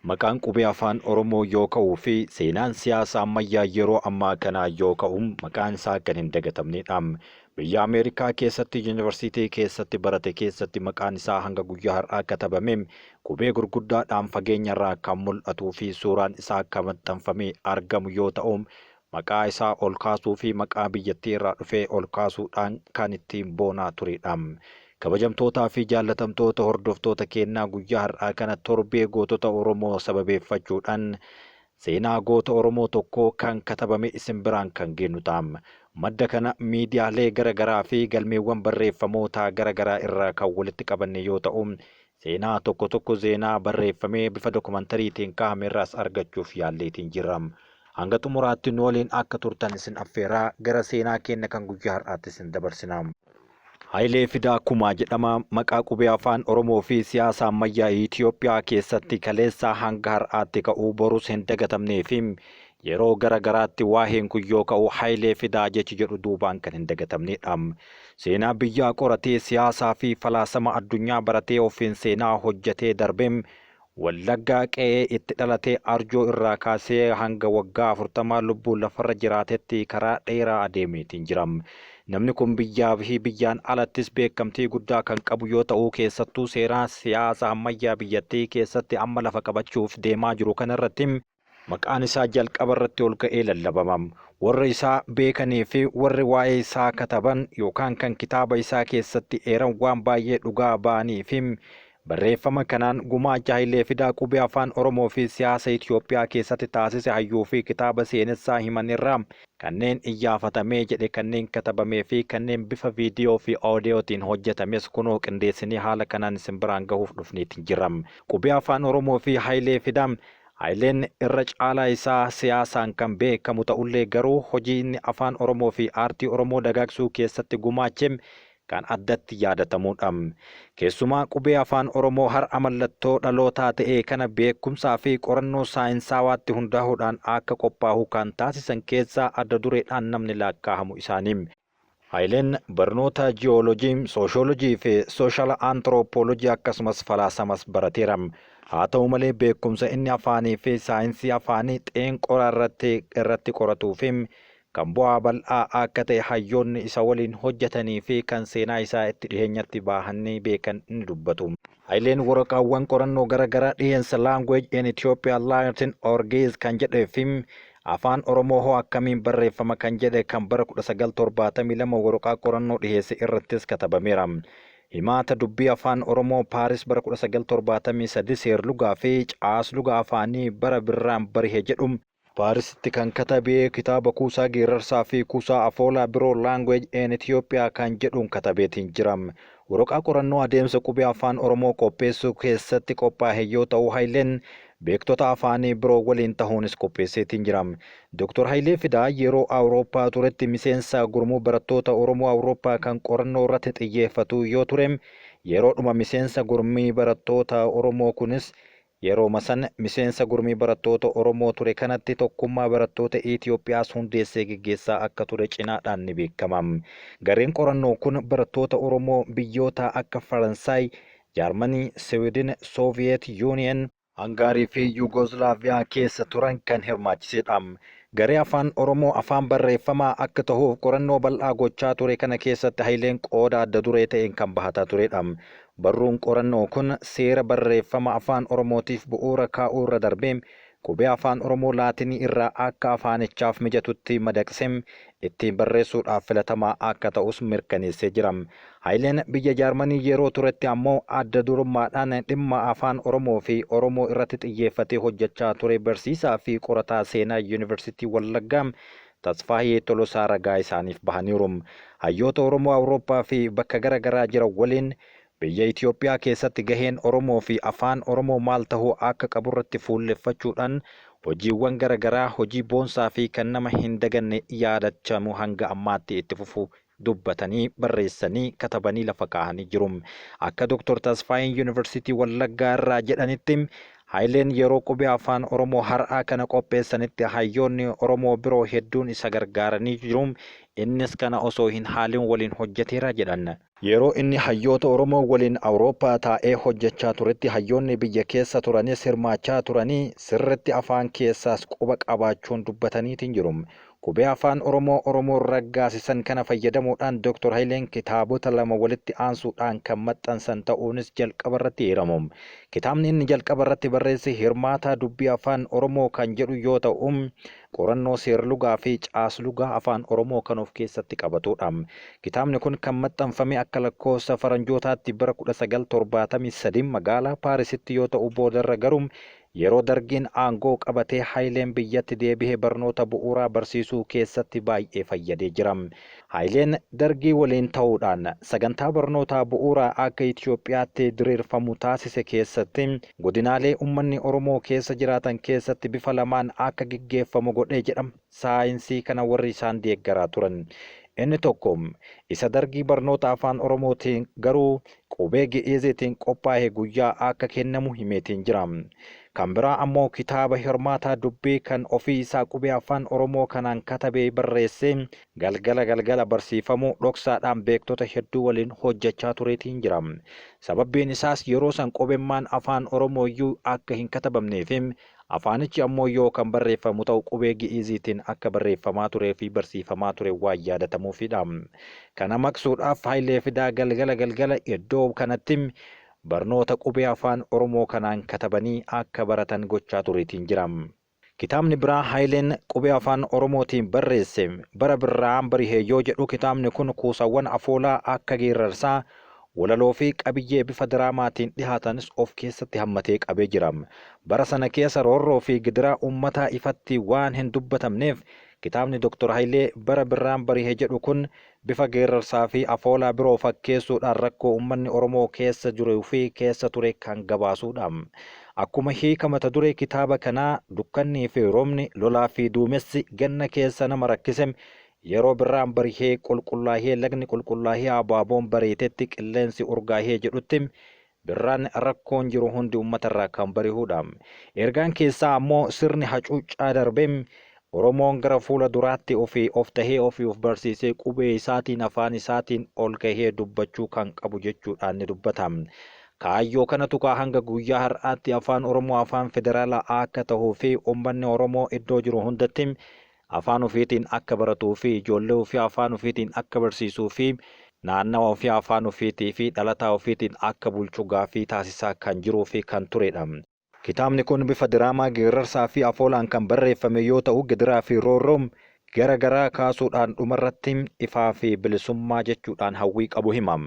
Maqaan qubee afaan Oromoo yoo ka'uu fi seenaan siyaasa ammayyaa yeroo ammaa kanaa yoo ka'u maqaan isaa kan hin dagatamnedha. Biyya Ameerikaa keessatti yuunivarsiitii keessatti barate keessatti maqaan isaa hanga guyyaa har'aa katabame qubee gurguddaadhaan fageenyarraa kan mul'atuu fi suuraan isaa akka maxxanfamee argamu yoo ta'u maqaa isaa ol kaasuu fi maqaa biyyattii irraa dhufee ol kaasuudhaan kan ittiin boonaa turedha. Kabajamtootaa fi jaallatamtoota hordoftoota keenyaa guyyaa har'aa kana torbee gootota Oromoo sababeeffachuudhaan seenaa goota Oromoo tokkoo kan katabame isin biraan kan geenyu ta'a. Madda kana miidiyaalee garaagaraa fi galmeewwan barreeffamootaa garaagaraa irraa kan walitti qabanne yoo ta'u seenaa tokko seenaa barreeffamee bifa dokumentariitiin kaa'ame irraas argachuuf yaalleetiin jirra. Hanga xumuraatti nu waliin akka turtan isin affeeraa gara seenaa keenya kan guyyaa har'aatti isin dabarsina. Hayilee Fidaa Kumaa jedhama. Maqaa qubee afaan Oromoo fi siyaasa ammayyaa Itoophiyaa keessatti kaleessaa hanga har'aatti ka'uu borus hin dagatamnee fi yeroo garaagaraatti waa'een kun yoo ka'u Hayilee Fidaa jechi jedhu duubaan kan hin dagatamnedha. Seenaa biyyaa qoratee siyaasaa fi falaasama addunyaa baratee ofiin seenaa hojjetee darbeem Wallaggaa qe'ee itti dhalatee arjoo irraa kaasee hanga waggaa 40 lubbuun lafarra jiraatetti karaa dheeraa adeemeetiin jira. Namni kun biyyaa fi biyyaan alattis beekamtii guddaa kan qabu yoo ta'u keessattuu seeraa siyaasa ammayyaa biyyattii keessatti amma lafa qabachuuf deemaa jiru kanarratti maqaan isaa jalqaba irratti ol ka'ee lallabama. Warri isaa beekanii fi warri waa'ee isaa kataban yookaan kan kitaaba isaa keessatti eeran waan baay'ee dhugaa ba'anii fi barreeffama kanaan gumaacha Hayilee Fidaa qubee afaan Oromoo fi siyaasa Itoophiyaa keessatti taasise hayyuu fi kitaaba seenessaa himan irraa kanneen iyyaafatamee jedhe kanneen katabamee fi kanneen bifa viidiyoo fi oodiyootiin hojjetames kunoo qindeessinii haala kanaan isin biraan gahuuf dhufneetiin jirra. Qubee afaan Oromoo fi Hayilee Fidaa Hayileen irra caalaa isaa siyaasaan kan beekamu ta'ullee garuu hojiin afaan Oromoo fi aartii Oromoo dagaagsuu keessatti gumaache kan addatti yaadatamudha. Keessumaa qubee afaan Oromoo har'a mallattoo dhalootaa ta'ee kana beekumsaa fi qorannoo saayinsawaatti hundaa'uudhaan akka qophaa'u kan taasisan keessaa adda dureedhaan namni lakkaa'amu isaanii. Hayileen barnoota jiyoolojii, sooshoolojii fi sooshaal antiroopoolojii akkasumas falaasamas barateera. Haa ta'u malee beekumsa inni afaanii fi saayinsii afaanii xeenqoraa irratti qoratuu fi kan bu'aa bal'aa akka ta'e hayyoonni isa waliin hojjetanii fi kan seenaa isaa itti dhiheenyatti baahanii beekan ni dubbatu. Hayileen waraqaawwan qorannoo garaagaraa dhiheensa Language in Ethiopia Latin Organs kan jedhee fi afaan Oromoo hoo akkamiin barreeffama kan jedhe kan bara 1972 waraqaa qorannoo dhiheesse irrattis katabameera. Himaata dubbii afaan Oromoo Paaris bara 1973 seerlugaa fi caasluga afaanii bara birraan barihe jedhu Paarisitti kan katabee kitaaba kuusaa geerarsaa fi kuusaa afoolaa biroo Language in Ethiopia kan jedhuun katabeetiin jira. Waraqaa qorannoo adeemsa qubee afaan Oromoo qopheessuu keessatti qophaa'e yoo ta'u Hayileen beektota afaanii biroo waliin ta'uunis qopheesseetiin jira. Dr. Hayilee Fidaa yeroo Awurooppaa turetti miseensa gurmuu barattoota Oromoo Awurooppaa kan qorannoo irratti xiyyeeffatu yoo ture yeroodhuma miseensa gurmii barattoota Oromoo kunis yeroo masan miseensa gurmii barattoota Oromoo ture kanatti tokkummaa barattoota Itoophiyaas hundeessee gaggeessaa akka ture cinaadhaan ni beekama. Gareen qorannoo kun barattoota Oromoo biyyoota akka Faransaay, Jaarmanii, Siwiidin, Sooviyeet Yuuniyen, Hangaarii fi Yuugooslaaviyaa keessa turan kan hirmaachisedha. Garee afaan Oromoo afaan barreeffamaa akka ta'uuf qorannoo bal'aa gochaa ture kana keessatti Hayileen qooda adda duree ta'een kan bahataa turedha. Barruun qorannoo kun seera barreeffama afaan Oromootiif bu'uura kaa'uu irra darbee qubee afaan Oromoo laatinii irraa akka afaanichaaf mijatutti madaqsee ittiin barreessuudhaaf filatamaa akka ta'us mirkaneessee jira. Hayileen biyya Jaarmanii yeroo turetti ammoo adda durummaadhaan dhimma afaan Oromoo fi Oromoo irratti xiyyeeffatee hojjechaa ture barsiisaa fi qorataa seenaa Yuunivarsiitii Wallaggaa Tasfaayee Tolosaa ragaa isaaniif bahaniiru. Hayyoota Oromoo Awurooppaa fi bakka garaagaraa jiran waliin biyya Itoophiyaa keessatti gaheen Oromoo fi afaan Oromoo maal ta'uu akka qabu irratti fuulleffachuudhaan hojiiwwan garaagaraa hojii boonsaa fi kan nama hin daganne yaadachamu hanga ammaatti itti fufuu dubbatanii barreessanii katabanii lafa kaa'anii jiru. Akka Dr. Tasfaayeen Yuunivarsiitii Wallaggaa irraa jedhanitti Haayileen yeroo qubee afaan Oromoo har'aa kana qopheessanitti hayyoonni Oromoo biroo hedduun isa gargaaranii jiru. Innis kana osoo hin haalin waliin hojjeteera jedhan. Yeroo inni hayyoota Oromoo waliin Awurooppaa taa'ee hojjechaa turetti hayyoonni biyya keessa turanis hirmaachaa turanii sirriitti afaan keessaas quba qabaachuun dubbataniitiin jiru. Qubee afaan Oromoo raggaasisan kana fayyadamuudhaan Dr. Haayileen kitaabota 2 walitti aansuudhaan kan maxxansan ta'uunis jalqaba irratti eeramu. Kitaabni inni jalqaba irratti barreesse Hirmaataa Dubbii Afaan Oromoo kan jedhu yoo ta'u, qorannoo seer-lugaa fi caas-lugaa afaan Oromoo kan of keessatti qabatudha. Kitaabni kun kan maxxanfame akka lakkoofsa faranjootaatti bara 1973 magaalaa Paarisitti yoo ta'u, boodarra garuu yeroo Dargiin aangoo qabatee Haayileen biyyatti deebi'ee barnoota bu'uuraa barsiisuu keessatti baay'ee fayyadee jira. Haayileen Dargii waliin ta'uudhaan sagantaa barnootaa bu'uuraa akka Itoophiyaatti diriirfamu taasise keessatti godinaalee uummanni Oromoo keessa jiraatan keessatti bifa lamaan akka gaggeeffamu godhee jedhama. Saayinsii kana warri isaan deeggaraa turan. Inni tokko isa Dargii barnoota afaan Oromootiin garuu qubee Gi'iiziitiin qophaa'e guyyaa akka kennamu himeetiin jira. Kan biraa ammoo kitaaba Hirmaataa Dubbii kan ofii isaa qubee afaan Oromoo kanaan katabee barreessee galgala barsiifamuu dhoksaadhaan beektota hedduu waliin hojjechaa tureetiin jira. Sababbiin isaas yeroo san qubeen afaan Oromoo iyyuu akka hin katabamneef afaanichi ammoo yoo kan barreeffamu ta'u qubee Gi'iiziitiin akka barreeffamaa turee fi barsiifamaa ture waan yaadatamuufidha. Kana maqsuudhaaf Haayilee Fidaa galgala iddoo kanatti barnoota qubee afaan Oromoo kanaan katabanii akka baratan gochaa tureetiin jira. Kitaabni biraa Haayileen qubee afaan Oromootiin barreesse Bara Birraan Barihee yoo jedhu kitaabni kun kuusawwan afoolaa akka geerarsaa walaloo fi qabiyyee bifa diraamaatiin dhihaatanis of keessatti hammatee qabee jira. Bara sana keessa roorroo fi gidiraa uummataa ifatti waan hin dubbatamneef kitaabni Dr. Haayilee Bara Birraan Barihee jedhu kun bifa geerarsaa fi afoolaa biroo fakkeessuudhaan rakkoo uummanni Oromoo keessa jiruu fi keessa ture kan gabaasudha. Akkuma hiika mata duree kitaaba kanaa dukkannii fi roobni, lolaa fi duumessi ganna keessa nama rakkise yeroo birraan barihee qulqullaahee lagni qulqullaahee abaaboon bareetetti qilleensi urgaahee jedhutti birraan rakkoon jiru hundi uummatarraa kan barihudha. Ergaan keessaa ammoo sirni hacuuccaa darbee Oromoon gara fuula duraatti ofii of tahee ofii of barsiisee qubee isaatiin afaan isaatiin ol kahee dubbachuu kan qabu jechuudhaan ni dubbata. Kaayyoo kana tuqaa hanga guyyaa har'aatti afaan Oromoo afaan federaalaa akka tahuu fi uummanni Oromoo iddoo jiru hundatti afaan ofiitiin akka baratuu fi ijoollee ofii afaan ofiitiin akka barsiisuu fi naannawa ofii afaan ofiitii fi dhalataa ofiitiin akka bulchuu gaaffii taasisaa kan jiruu fi kan turedha. Kitaabni kun bifa diraamaa geerarsaa fi afoolaan kan barreeffame yoo ta'u, gidiraa fi roorroo garaa kaasuudhaan dhumarratti ifaa fi bilisummaa jechuudhaan hawwii qabu hima.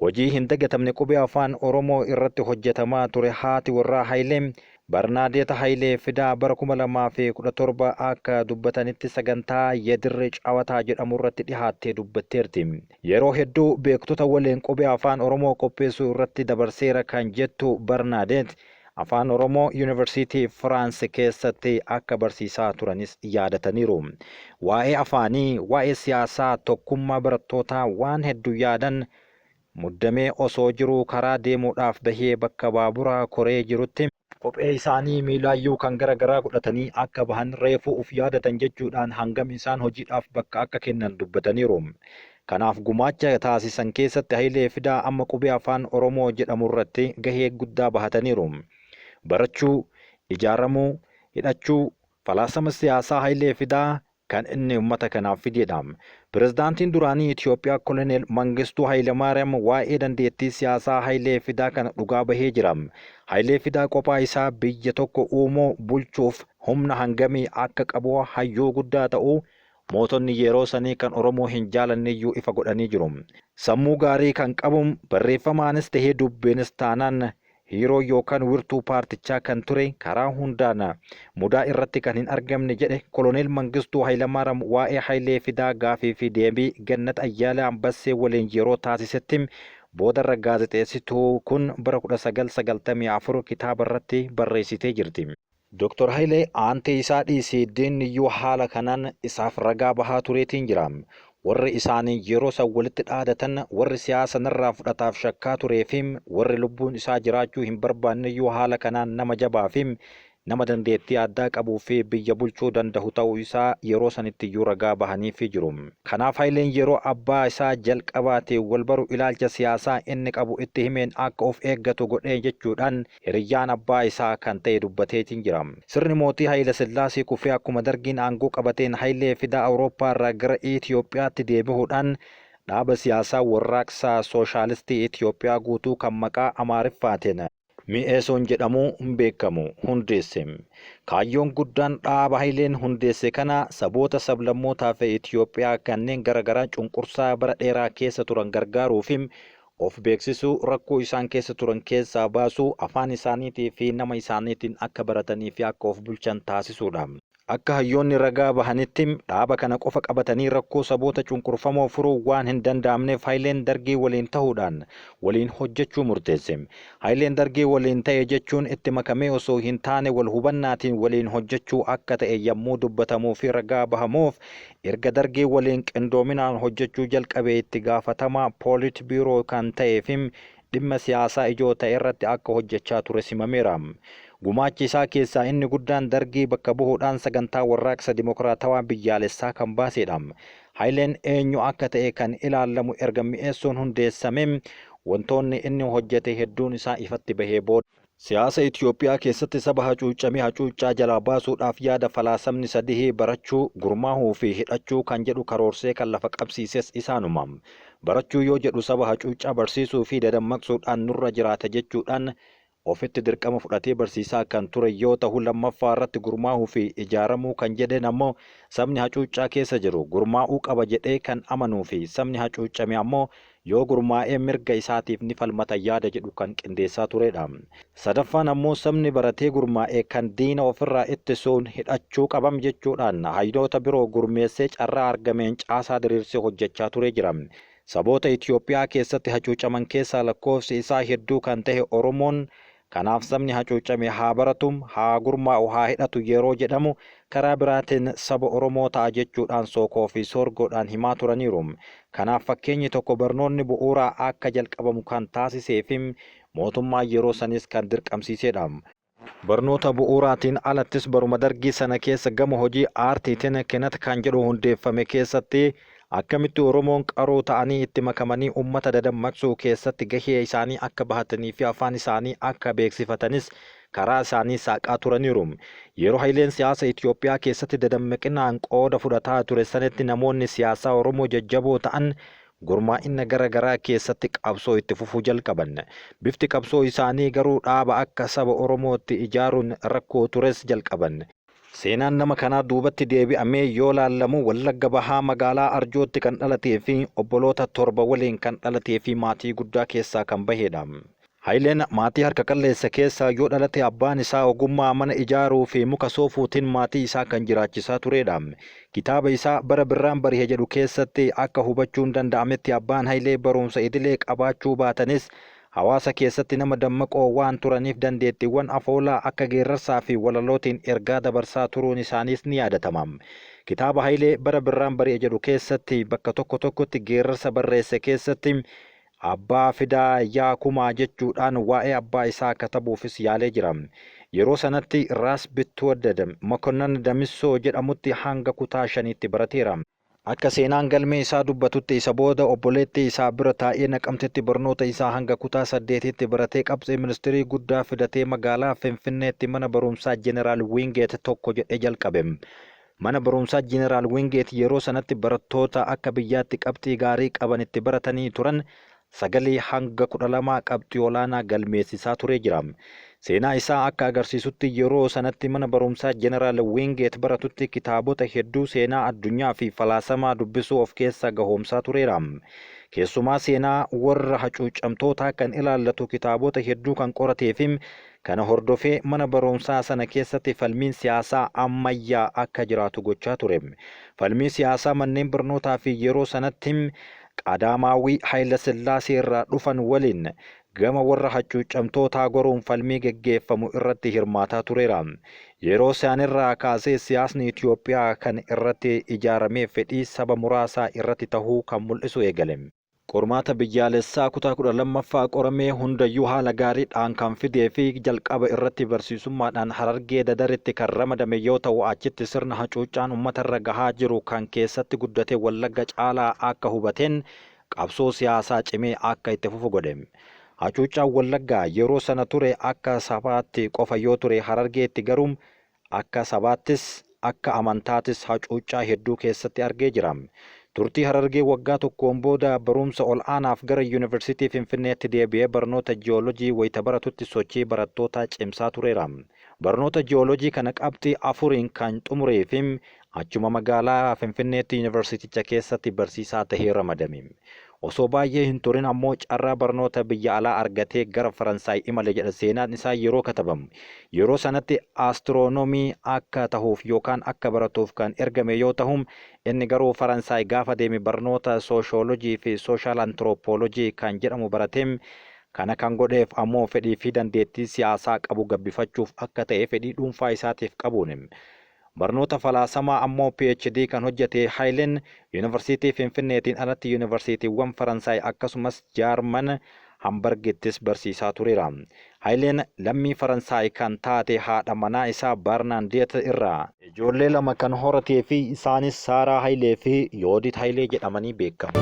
Hojii hin dagatamne qubee afaan Oromoo irratti hojjetamaa ture haati warraa Haayilee Barnaadeet Haayilee Fidaa bara 2017 akka dubbatanitti sagantaa Yedirree Cawataa jedhamu irratti dhihaattee dubbatteerti. Yeroo hedduu beektota waliin qubee afaan Oromoo qopheessuu irratti dabarseera kan jettu Barnaadeet afaan Oromoo Yuunivarsiitii Firaansi keessatti akka barsiisaa turanis yaadataniiru. Waa'ee afaanii, waa'ee siyaasaa, tokkummaa barattootaa waan hedduu yaadan muddamee osoo jiruu karaa deemuudhaaf bahee bakka baaburaa koree jirutti kophee isaanii miilaayyuu kan garaa godhatanii akka bahan reefuu uf yaadatan jechuudhaan hangam isaan hojiidhaaf bakka akka kennan dubbataniiru. Kanaaf gumaacha taasisan keessatti Haayilee Fidaa amma qubee afaan Oromoo jedhamu irratti gahee guddaa bahataniiru. Barachuu, ijaaramuu, hidhachuu, falaasama siyaasaa Haayilee Fidaa kan inni uummata kanaaf fidedha. Pirezidaantiin duraanii Itoophiyaa Koloneel Mangistuu Hayilemaariyaam waa'ee dandeettii siyaasaa Haayilee Fidaa kana dhugaa bahee jira. Haayilee Fidaa kophaa isaa biyya tokko uumuu bulchuuf humna hangamii akka qabu hayyuu guddaa ta'uu mootonni yeroo sanii kan Oromoo hin jaalanne iyyuu ifa godhanii jiru. Sammuu gaarii kan qabu barreeffamaanis tahee dubbeenis taanaan hiiroo yookaan wirtuu paartichaa kan ture karaa hundaan mudaa irratti kan hin argamne jedhe Koloneel Mangistuu Hayilemaariyaam waa'ee Haayilee Fidaa gaafii fi deebii Gannat Ayyaalaa Ambassee waliin yeroo taasisetti boodarra gaazexeessituu kun bara 1994 kitaaba irratti barreessitee jirti. Dr. Haayilee aantee isaa dhiisee diinni iyyuu haala kanaan isaaf ragaa bahaa tureetiin jira. warri isaanii yeroo san walitti dhaadatan warri siyaasa narraa fudhataaf shakkaa tureefim warri lubbuun isaa jiraachuu hin barbaanneyyuu haala kanaan nama jabaafim nama dandeettii addaa qabuu fi biyya bulchuu danda'u ta'uu isaa yeroo sanitti iyyuu ragaa bahaniifi jiru. Kanaaf Haayileen yeroo abbaa isaa jalqabaatee wal baru ilaalcha siyaasaa inni qabu itti himeen akka of eeggatu godhee jechuudhaan hiriyyaan abbaa isaa kan ta'e dubbateetiin jira. Sirni mootii Haayile Sillaasee kufee akkuma dargiin aangoo qabateen Haayilee fidaa Awurooppaa irraa gara Itoophiyaatti deebi'uudhaan dhaaba siyaasaa warraaqsaa sooshaalistii Itoophiyaa guutuu kan maqaa Amaariffaatiin mi'eessoon jedhamu beekamu hundeesse. Kaayyoon guddaan dhaaba Haayileen hundeesse kana saboota sablammootaa fi Itoophiyaa kanneen garagaraa cunqursaa bara dheeraa keessa turan gargaaruufi of beeksisuu, rakkoo isaan keessa turan keessaa baasuu, afaan isaaniitii fi nama isaaniitiin akka baratanii fi akka of bulchan taasisuudha. Akka hayyoonni ragaa bahanitti dhaaba kana qofa qabatanii rakkoo saboota cunqurfamoo furuu waan hin danda'amneef Haayileen dargii waliin ta'uudhaan waliin hojjechuu murteesse. Haayileen dargii waliin ta'e jechuun itti makamee osoo hin taane wal hubannaatiin waliin hojjechuu akka ta'e yommuu dubbatamuu fi ragaa bahamuuf erga dargii waliin qindoominaan hojjechuu jalqabee itti gaafatamaa poolit biiroo kan ta'eef dhimma siyaasaa ijoo ta'e irratti akka hojjechaa ture simameera. Gumaachi isaa keessaa inni guddaan dargii bakka bu'uudhaan sagantaa warraaqsa dimokiraatawaa biyyaalessaa kan baasedha. Haayileen eenyu akka ta'e kan ilaallamu erga mi'eessoon hundeessame wantoonni inni hojjete hedduun isaa ifatti bahee booda. Siyaasa Itoophiyaa keessatti saba hacuucamee hacuuccaa jalaa baasuudhaaf yaada falaasamni sadii barachuu, gurmaahuu fi hidhachuu kan jedhu karoorsee kan lafa qabsiises isaanuma. Barachuu yoo jedhu saba hacuuccaa barsiisuu fi dadammaqsuudhaan nurra jiraata jechuudhaan ofitti dirqama fudhatee barsiisaa kan ture yoo ta'u, lammaffaa irratti gurmaahuu fi ijaaramuu kan jedhan ammoo sabni hacuuccaa keessa jiru gurmaa'uu qaba jedhee kan amanuu fi sabni hacuucame ammoo yoo gurmaa'ee mirga isaatiif ni falmata yaada jedhu kan qindeessaa turedha. Sadaffaan ammoo sabni baratee gurmaa'ee kan diina ofirraa ittisuun hidhachuu qabam jechuudhaan hayyoota biroo gurmeessee carraa argameen caasaa diriirsee hojjechaa ture jira. Saboota Itoophiyaa keessatti hacuucaman keessaa lakkoofsi isaa hedduu kan ta'e Oromoon, kanaaf sabni hacuucame haa baratum, haa gurmaa'u, haa hidhatu yeroo jedhamu karaa biraatiin saba Oromoo ta'a jechuudhaan sookoo fi sorgoodhaan himaa turaniiru. Kanaaf fakkeenyi tokko barnoonni bu'uuraa akka jalqabamu kan taasisee fi mootummaa yeroo sanis kan dirqamsiisedha. Barnoota bu'uuraatiin alattis baruma dargii sana keessa gama hojii aartiitiin Kennet kan jedhu hundeeffame keessatti akkamitti Oromoon qaroo ta'anii itti makamanii uummata dadammaqsuu keessatti gahee isaanii akka bahatanii fi afaan isaanii akka beeksifatanis karaa isaanii saaqaa turaniiru. Yeroo Haayileen siyaasa Itoophiyaa keessatti dadammaqinaan qooda fudhataa ture sanatti namoonni siyaasaa Oromoo jajjaboo ta'an gurmaa'ina garagaraa keessatti qabsoo itti fufuu jalqaban. Bifti qabsoo isaanii garuu dhaaba akka saba Oromootti ijaaruun rakkoo tures jalqaban. Seenaan nama kanaa duubatti deebi'amee yoo laallamu Wallagga Bahaa magaalaa Arjootti kan dhalatee fi obboloota 7 waliin kan dhalatee fi maatii guddaa keessaa kan bahedha. Haayileen maatii harka qalleessa keessaa yoo dhalate abbaan isaa ogummaa mana ijaaruu fi muka soofuutiin maatii isaa kan jiraachisaa turedha. Kitaaba isaa Bara Birraan Bari'e jedhu keessatti akka hubachuun danda'ametti abbaan Haayilee barumsa idilee qabaachuu baatanis hawaasa keessatti nama dammaqoo waan turaniif dandeettiiwwan afoolaa akka geerrarsaa fi walalootiin ergaa dabarsaa turuun isaaniis ni yaadatama. Kitaaba Haayilee Bara Birraan Bari'e jedhu keessatti bakka tokko tokkotti geerrarsa barreesse keessatti abbaa fidaa yaa kumaa jechuudhaan waa'ee abbaa isaa katabuufis yaalee jira. Yeroo sanatti Raas Bitwaddad Mokonnon Damissoo jedhamutti hanga kutaa 5tti barateera. Akka seenaan galmee isaa dubbatutti isa booda obboleetti isaa bira taa'ee Naqamtetti barnoota isaa hanga kutaa 8tti baratee qabxii ministirii guddaa fidatee magaalaa Finfinneetti mana barumsaa Jeneraal Wingeet tokko jedhee jalqabe. Mana barumsaa Jeneraal Wingeet yeroo sanatti barattoota akka biyyaatti qabxii gaarii qaban itti baratanii turan 9 hanga 12 qabxii olaanaa galmeessisaa ture jira. Seenaa isaa akka agarsiisutti yeroo sanatti mana barumsaa Jeneraal Wingeet baratutti kitaabota hedduu seenaa addunyaa fi falaasamaa dubbisuu of keessaa gahoomsaa tureera. Keessumaa seenaa warra hacuucamtootaa kan ilaallatu kitaabota hedduu kan qoratee fi kana hordofee mana barumsaa sana keessatti falmiin siyaasaa ammayyaa akka jiraatu gochaa ture. Falmii siyaasaa manneen barnootaa fi yeroo sanatti Qadaamaawii Haayile Sillaasee irraa dhufan waliin gama warra hacuucamtootaa goruun falmii geggeeffamu irratti hirmaataa tureera. Yeroo isaanirraa kaasee siyaasni Itoophiyaa kan irratti ijaaramee fedhii saba muraasaa irratti tahuu kan mul'isu eegale. Qormaata biyyaalessaa kutaa 12ffaa qoramee hundayyuu haala gaariidhaan kan fidee fi jalqaba irratti barsiisummaadhaan Harargee Dadaritti kan ramadame yoo ta'u, achitti sirna hacuuccaan uummatarra gahaa jiru kan keessatti guddate Wallagga caalaa akka hubateen qabsoo siyaasaa cimee akka itti fufu godhe. Hacuuccaan Wallaggaa yeroo sana ture akka sabaatti qofa yoo ture, Harargeetti garuu akka sabaattis akka amantaatis hacuuccaa hedduu keessatti argee jira. Turtii Harargee waggaa tokkoon booda barumsa ol aanaaf gara Yuunivarsiitii Finfinneetti deebi'ee barnoota jiyoolojii wayita baratutti sochii barattootaa cimsaa tureera. Barnoota jiyoolojii kana qabxii 4 kan xumuree fi achuma magaalaa Finfinneetti Yuunivarsiiticha keessatti barsiisaa tahee ramadame. Osoo baay'ee hin turin ammoo carraa barnoota biyya alaa argatee gara Faransaay imale jedha seenaan isaa yeroo katabamu. Yeroo sanatti astiroonoomii akka tahuuf yookaan akka baratuuf kan ergame yoo ta'u, inni garuu Faransaay gaafa deeme barnoota sooshoolojii fi sooshaal antiroopoolojii kan jedhamu barateem. Kana kan godheef ammoo fedhii fi dandeettii siyaasaa qabu gabbifachuuf akka ta'e fedhii dhuunfaa isaatiif qabuun. Barnoota falaasamaa ammoo PhD kan hojjete Haayileen Yuunivarsiitii Finfinneetiin alatti Yuunivarsiitiiwwan Faransaay akkasumas Jaarman Hamburgittis barsiisaa tureera. Haayileen lammii Faransaay kan taate haadha manaa isaa Barnaandeet irraa ijoollee 2 kan horatee fi isaanis Saaraa Haayilee fi Yoodit Haayilee jedhamanii beekamu.